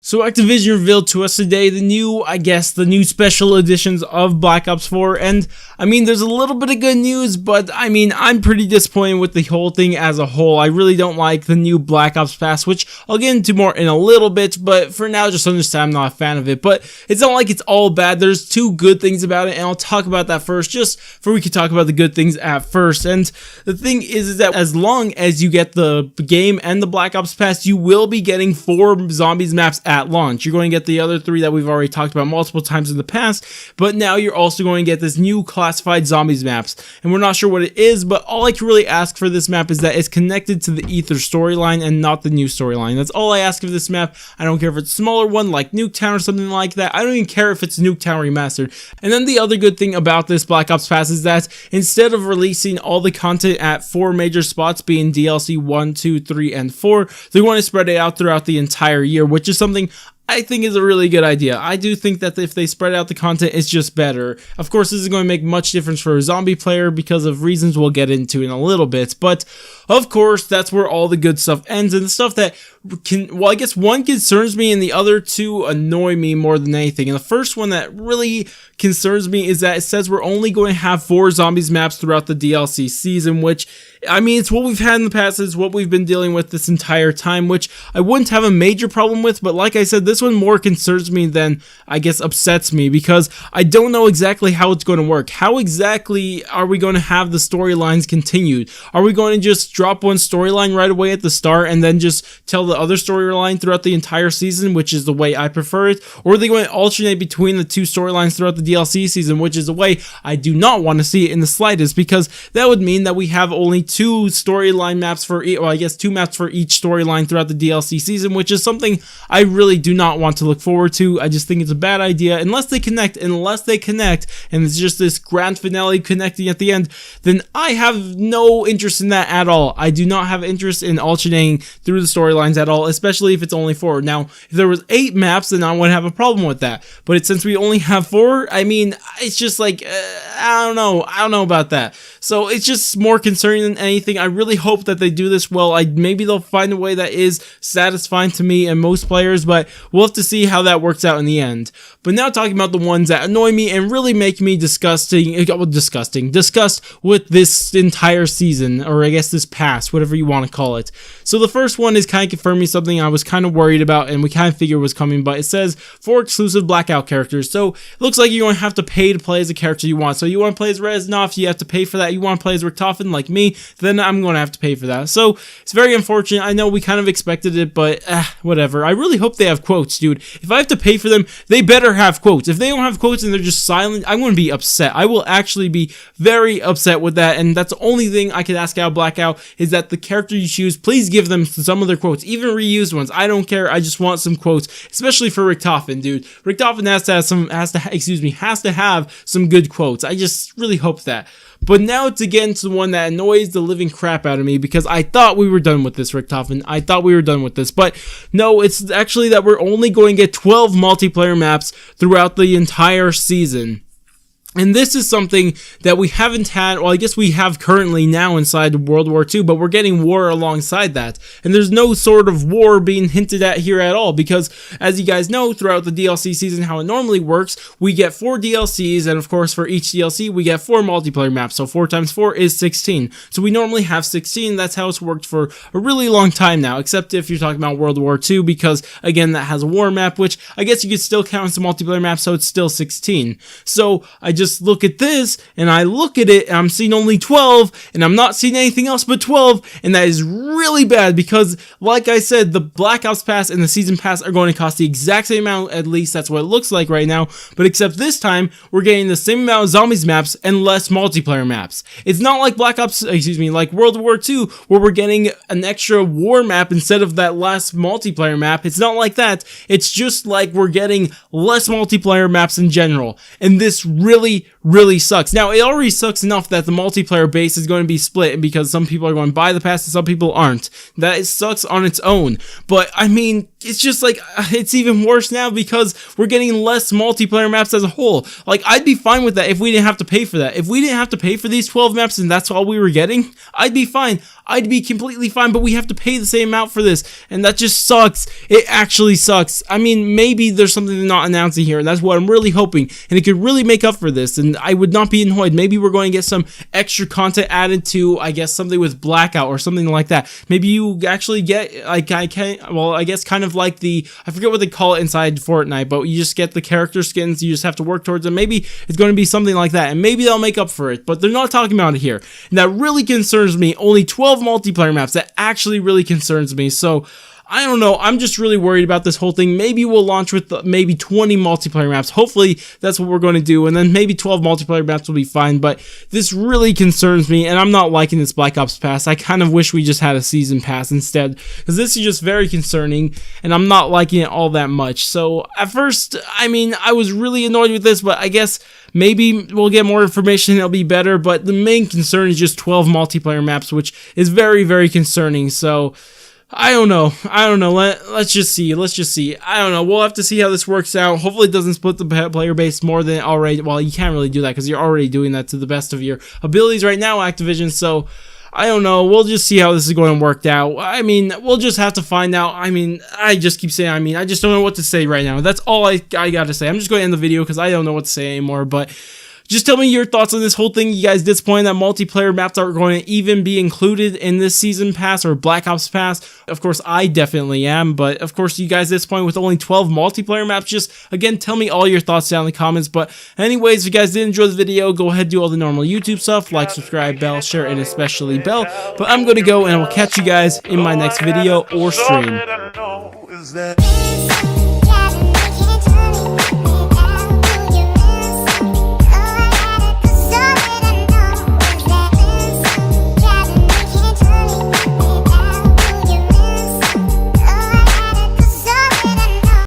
So Activision revealed to us today the new special editions of Black Ops 4, and I mean, there's a little bit of good news, but I mean, I'm pretty disappointed with the whole thing as a whole. I really don't like the new Black Ops Pass, which I'll get into more in a little bit, but for now, just understand I'm not a fan of it. But it's not like it's all bad. There's two good things about it, and I'll talk about that first, just for we can talk about the good things at first. And the thing is that as long as you get the game and the Black Ops Pass, you will be getting 4 zombies maps at launch. You're going to get the other 3 that we've already talked about multiple times in the past, but now you're also going to get this new classified zombies maps, and we're not sure what it is, but all I can really ask for this map is that it's connected to the Ether storyline and not the new storyline. That's all I ask of this map. I don't care if it's a smaller one like Nuketown or something like that. I don't even care if it's Nuketown remastered. And then the other good thing about this Black Ops Pass is that instead of releasing all the content at 4 major spots, being DLC 1, 2, 3, and 4, they're going to spread it out throughout the entire year, which is something I think is a really good idea. I do think that if they spread out the content, it's just better. Of course, this is going to make much difference for a zombie player because of reasons we'll get into in a little bit, but of course, that's where all the good stuff ends, and the stuff that I guess one concerns me and the other two annoy me more than anything. And the first one that really concerns me is that it says we're only going to have 4 zombies maps throughout the DLC season, which, I mean, it's what we've had in the past, it's what we've been dealing with this entire time, which I wouldn't have a major problem with, but like I said, this one more concerns me than, I guess, upsets me, because I don't know exactly how it's going to work. How exactly are we going to have the storylines continued? Are we going to just drop one storyline right away at the start and then just tell the other storyline throughout the entire season, which is the way I prefer it? Or are they going to alternate between the 2 storylines throughout the DLC season, which is the way I do not want to see it in the slightest, because that would mean that we have only 2 storyline maps for, well, I guess 2 maps for each storyline throughout the DLC season, which is something I really do not want to look forward to. I just think it's a bad idea. Unless they connect, and it's just this grand finale connecting at the end, then I have no interest in that at all. I do not have interest in alternating through the storylines at all, especially if it's only 4. Now, if there was 8 maps, then I wouldn't have a problem with that. But since we only have 4, I mean, it's just like, I don't know about that. So it's just more concerning than anything. I really hope that they do this well. Maybe they'll find a way that is satisfying to me and most players, but we'll have to see how that works out in the end. But now talking about the ones that annoy me and really make me disgust with this entire season, or I guess this pass, whatever you want to call it. So the first one is kind of confirming something I was kind of worried about and we kind of figured was coming, but it says 4 exclusive Blackout characters. So it looks like you're going to have to pay to play as a character you want. So you want to play as Reznov, you have to pay for that. You want to play as Richtofen like me, then I'm going to have to pay for that. So it's very unfortunate. I know we kind of expected it, but whatever. I really hope they have quotes, dude. If I have to pay for them, they better have quotes. If they don't have quotes and they're just silent, I'm going to be upset. I will actually be very upset with that, and that's the only thing I could ask out of Blackout, is that the character you choose, please give them some of their quotes, even reused ones. I don't care. I just want some quotes, especially for Richtofen, dude. Richtofen has to have some good quotes. I just really hope that. But now to get into the one that annoys the living crap out of me, because I thought we were done with this, Richtofen. I thought we were done with this, but no, it's actually that we're only going to get 12 multiplayer maps throughout the entire season. And this is something that we haven't had, well, I guess we have currently now inside World War II, but we're getting war alongside that. And there's no sort of war being hinted at here at all, because as you guys know, throughout the DLC season, how it normally works, we get 4 DLCs, and of course for each DLC, we get 4 multiplayer maps. So 4 times 4 is 16. So we normally have 16. That's how it's worked for a really long time now, except if you're talking about World War II, because again, that has a war map, which I guess you could still count as a multiplayer map, so it's still 16. So I just look at this, and I look at it, and I'm seeing only 12, and I'm not seeing anything else but 12, and that is really bad, because, like I said, the Black Ops Pass and the Season Pass are going to cost the exact same amount, at least that's what it looks like right now, but except this time, we're getting the same amount of zombies maps and less multiplayer maps. It's not like like World War II, where we're getting an extra war map instead of that last multiplayer map. It's not like that. It's just like we're getting less multiplayer maps in general, and this really sucks. Now, it already sucks enough that the multiplayer base is going to be split because some people are going to buy the pass and some people aren't. That sucks on its own. But, I mean, it's just like, it's even worse now because we're getting less multiplayer maps as a whole. Like, I'd be fine with that if we didn't have to pay for that. If we didn't have to pay for these 12 maps and that's all we were getting, I'd be fine. I'd be completely fine, but we have to pay the same amount for this, and that just sucks. It actually sucks. I mean, maybe there's something they're not announcing here, and that's what I'm really hoping, and it could really make up for this, and I would not be annoyed. Maybe we're going to get some extra content added to, I guess, something with Blackout or something like that. Maybe you actually get, like, I guess kind of like the, I forget what they call it inside Fortnite, but you just get the character skins, you just have to work towards them. Maybe it's going to be something like that, and maybe they'll make up for it, but they're not talking about it here, and that really concerns me. Only 12 multiplayer maps, that actually really concerns me. So I don't know, I'm just really worried about this whole thing. Maybe we'll launch with maybe 20 multiplayer maps. Hopefully that's what we're going to do, and then maybe 12 multiplayer maps will be fine, but this really concerns me, and I'm not liking this Black Ops Pass. I kind of wish we just had a season pass instead, because this is just very concerning, and I'm not liking it all that much. So at first, I mean, I was really annoyed with this, but I guess maybe we'll get more information and it'll be better, but the main concern is just 12 multiplayer maps, which is very, very concerning. So I don't know. Let's just see. I don't know. We'll have to see how this works out. Hopefully it doesn't split the player base more than already. Well, you can't really do that because you're already doing that to the best of your abilities right now, Activision. So I don't know. We'll just see how this is going to work out. I mean, we'll just have to find out. I mean, I just keep saying, I just don't know what to say right now. That's all I got to say. I'm just going to end the video because I don't know what to say anymore, but just tell me your thoughts on this whole thing. You guys disappointed that multiplayer maps aren't going to even be included in this season pass or Black Ops Pass? Of course, I definitely am, but of course, you guys disappointed with only 12 multiplayer maps? Just, again, tell me all your thoughts down in the comments. But anyways, if you guys did enjoy the video, go ahead and do all the normal YouTube stuff, like, subscribe, bell, share, and especially bell. But I'm going to go, and I will catch you guys in my next video or stream.